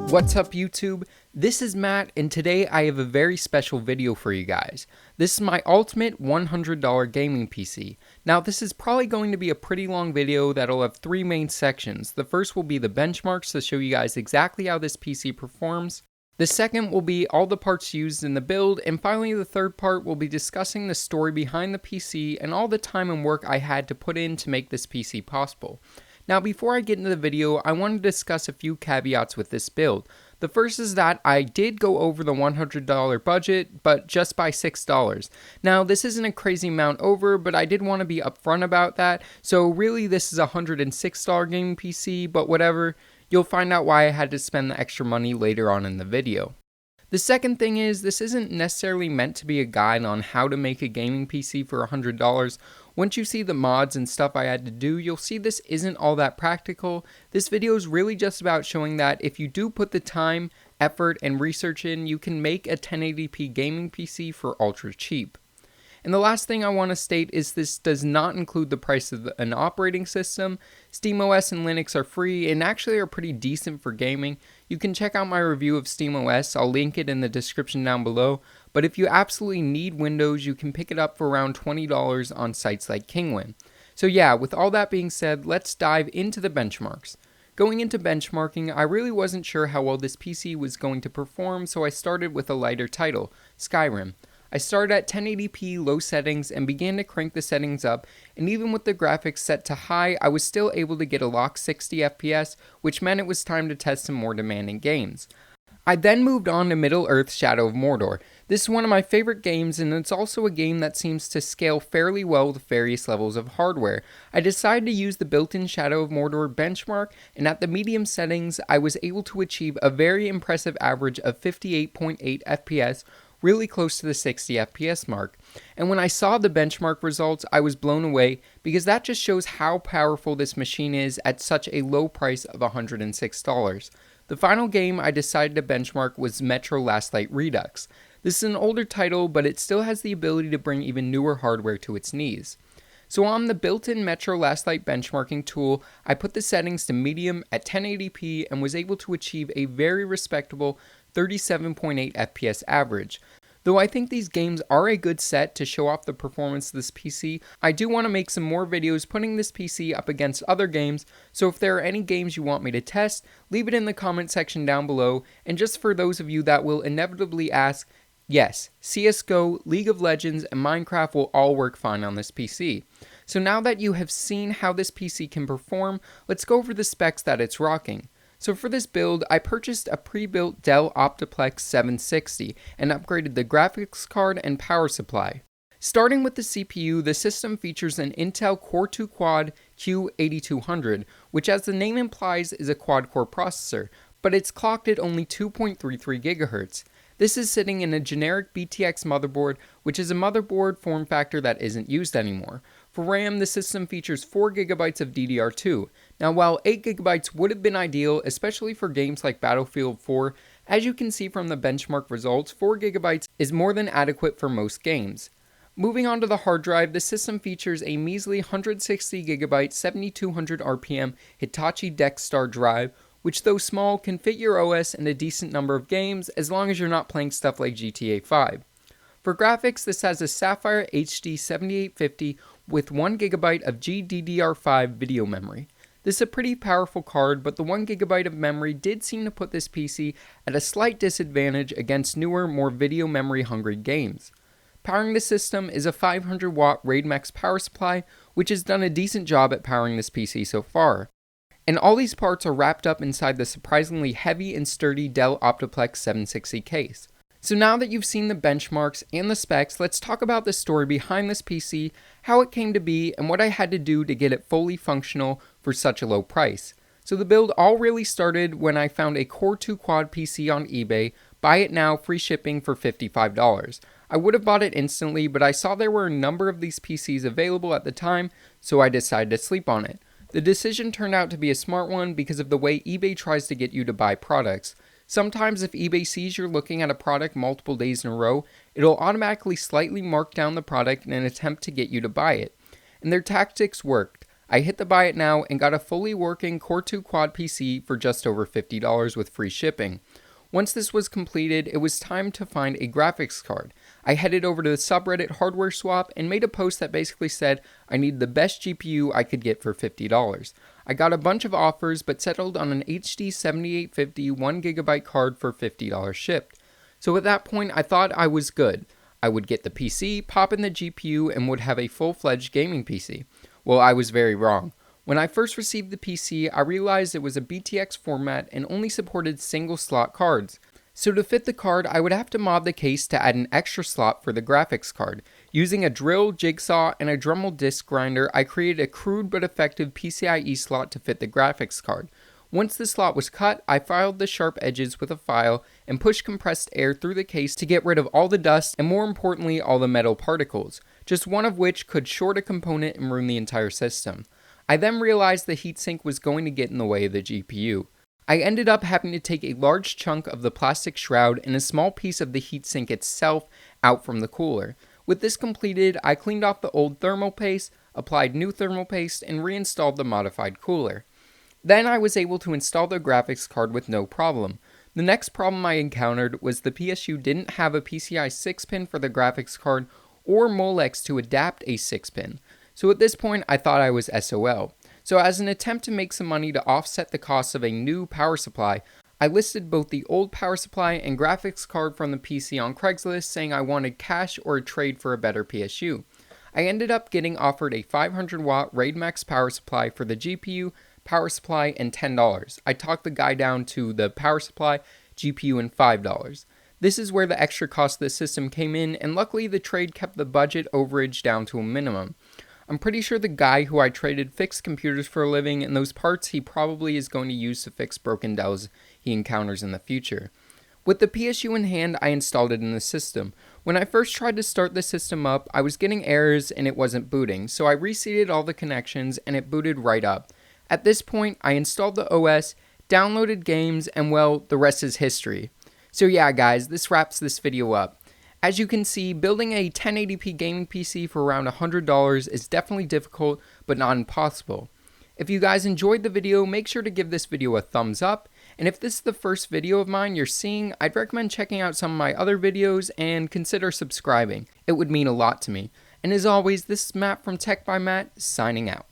What's up YouTube? This is Matt and today I have a very special video for you guys. This is my ultimate $100 gaming PC. Now this is probably going to be a pretty long video that'll have three main sections. The first will be the benchmarks to show you guys exactly how this PC performs. The second will be all the parts used in the build, and finally the third part will be discussing the story behind the PC and all the time and work I had to put in to make this PC possible. Now before I get into the video, I want to discuss a few caveats with this build. The first is that I did go over the $100 budget, but just by $6. Now this isn't a crazy amount over, but I did want to be upfront about that, so really this is a $106 gaming PC, but whatever, you'll find out why I had to spend the extra money later on in the video. The second thing is, this isn't necessarily meant to be a guide on how to make a gaming PC for $100. Once you see the mods and stuff I had to do, you'll see this isn't all that practical. This video is really just about showing that if you do put the time, effort, and research in, you can make a 1080p gaming PC for ultra cheap. And the last thing I want to state is this does not include the price of an operating system. SteamOS and Linux are free and actually are pretty decent for gaming. You can check out my review of SteamOS, I'll link it in the description down below. But if you absolutely need Windows, you can pick it up for around $20 on sites like Kingwin. So yeah, with all that being said, let's dive into the benchmarks. Going into benchmarking, I really wasn't sure how well this PC was going to perform, so I started with a lighter title, Skyrim. I started at 1080p low settings and began to crank the settings up, and even with the graphics set to high, I was still able to get a locked 60 FPS, which meant it was time to test some more demanding games. I then moved on to Middle-earth: Shadow of Mordor. This is one of my favorite games, and it's also a game that seems to scale fairly well with various levels of hardware. I decided to use the built-in Shadow of Mordor benchmark, and at the medium settings, I was able to achieve a very impressive average of 58.8 FPS, really close to the 60 FPS mark. And when I saw the benchmark results, I was blown away because that just shows how powerful this machine is at such a low price of $106. The final game I decided to benchmark was Metro Last Light Redux. This is an older title, but it still has the ability to bring even newer hardware to its knees. So on the built-in Metro Last Light benchmarking tool, I put the settings to medium at 1080p and was able to achieve a very respectable 37.8 FPS average. Though I think these games are a good set to show off the performance of this PC, I do want to make some more videos putting this PC up against other games, so if there are any games you want me to test, leave it in the comment section down below. And just for those of you that will inevitably ask, yes, CSGO, League of Legends, and Minecraft will all work fine on this PC. So now that you have seen how this PC can perform, let's go over the specs that it's rocking. So for this build, I purchased a pre-built Dell Optiplex 760 and upgraded the graphics card and power supply. Starting with the CPU, the system features an Intel Core 2 Quad Q8200, which as the name implies is a quad-core processor, but it's clocked at only 2.33 GHz. This is sitting in a generic BTX motherboard, which is a motherboard form factor that isn't used anymore. For RAM, the system features 4GB of DDR2. Now while 8GB would have been ideal, especially for games like Battlefield 4, as you can see from the benchmark results, 4GB is more than adequate for most games. Moving on to the hard drive, the system features a measly 160GB 7200 RPM Hitachi Dexstar drive, which though small can fit your OS and a decent number of games as long as you're not playing stuff like GTA 5. For graphics, this has a Sapphire HD 7850 with 1GB of GDDR5 video memory. This is a pretty powerful card, but the 1GB of memory did seem to put this PC at a slight disadvantage against newer, more video memory hungry games. Powering the system is a 500 watt Raid Max power supply, which has done a decent job at powering this PC so far. And all these parts are wrapped up inside the surprisingly heavy and sturdy Dell Optiplex 760 case. So now that you've seen the benchmarks and the specs, let's talk about the story behind this PC, how it came to be, and what I had to do to get it fully functional for such a low price. So the build all really started when I found a Core 2 Quad PC on eBay, buy it now, free shipping for $55. I would have bought it instantly, but I saw there were a number of these PCs available at the time, so I decided to sleep on it. The decision turned out to be a smart one because of the way eBay tries to get you to buy products. Sometimes if eBay sees you're looking at a product multiple days in a row, it'll automatically slightly mark down the product in an attempt to get you to buy it. And their tactics worked. I hit the buy it now and got a fully working Core 2 Quad PC for just over $50 with free shipping. Once this was completed, it was time to find a graphics card. I headed over to the subreddit Hardware Swap and made a post that basically said I needed the best GPU I could get for $50. I got a bunch of offers but settled on an HD 7850 1GB card for $50 shipped. So at that point I thought I was good. I would get the PC, pop in the GPU, and would have a full-fledged gaming PC. Well, I was very wrong. When I first received the PC, I realized it was a BTX format and only supported single slot cards. So to fit the card, I would have to mod the case to add an extra slot for the graphics card. Using a drill, jigsaw, and a Dremel disc grinder, I created a crude but effective PCIe slot to fit the graphics card. Once the slot was cut, I filed the sharp edges with a file and pushed compressed air through the case to get rid of all the dust and, more importantly, all the metal particles, just one of which could short a component and ruin the entire system. I then realized the heatsink was going to get in the way of the GPU. I ended up having to take a large chunk of the plastic shroud and a small piece of the heatsink itself out from the cooler. With this completed, I cleaned off the old thermal paste, applied new thermal paste, and reinstalled the modified cooler. Then I was able to install the graphics card with no problem. The next problem I encountered was the PSU didn't have a PCI 6-pin for the graphics card or Molex to adapt a 6-pin. So at this point I thought I was SOL. So as an attempt to make some money to offset the cost of a new power supply, I listed both the old power supply and graphics card from the PC on Craigslist, saying I wanted cash or a trade for a better PSU. I ended up getting offered a 500 watt RAID Max power supply for the GPU, power supply, and $10. I talked the guy down to the power supply, GPU, and $5. This is where the extra cost of the system came in, and luckily the trade kept the budget overage down to a minimum. I'm pretty sure the guy who I traded fixed computers for a living, and those parts he probably is going to use to fix broken Dells he encounters in the future. With the PSU in hand, I installed it in the system. When I first tried to start the system up, I was getting errors and it wasn't booting, so I reseated all the connections and it booted right up. At this point, I installed the OS, downloaded games, and well, the rest is history. So yeah guys, this wraps this video up. As you can see, building a 1080p gaming PC for around $100 is definitely difficult, but not impossible. If you guys enjoyed the video, make sure to give this video a thumbs up, and if this is the first video of mine you're seeing, I'd recommend checking out some of my other videos and consider subscribing. It would mean a lot to me. And as always, this is Matt from Tech by Matt, signing out.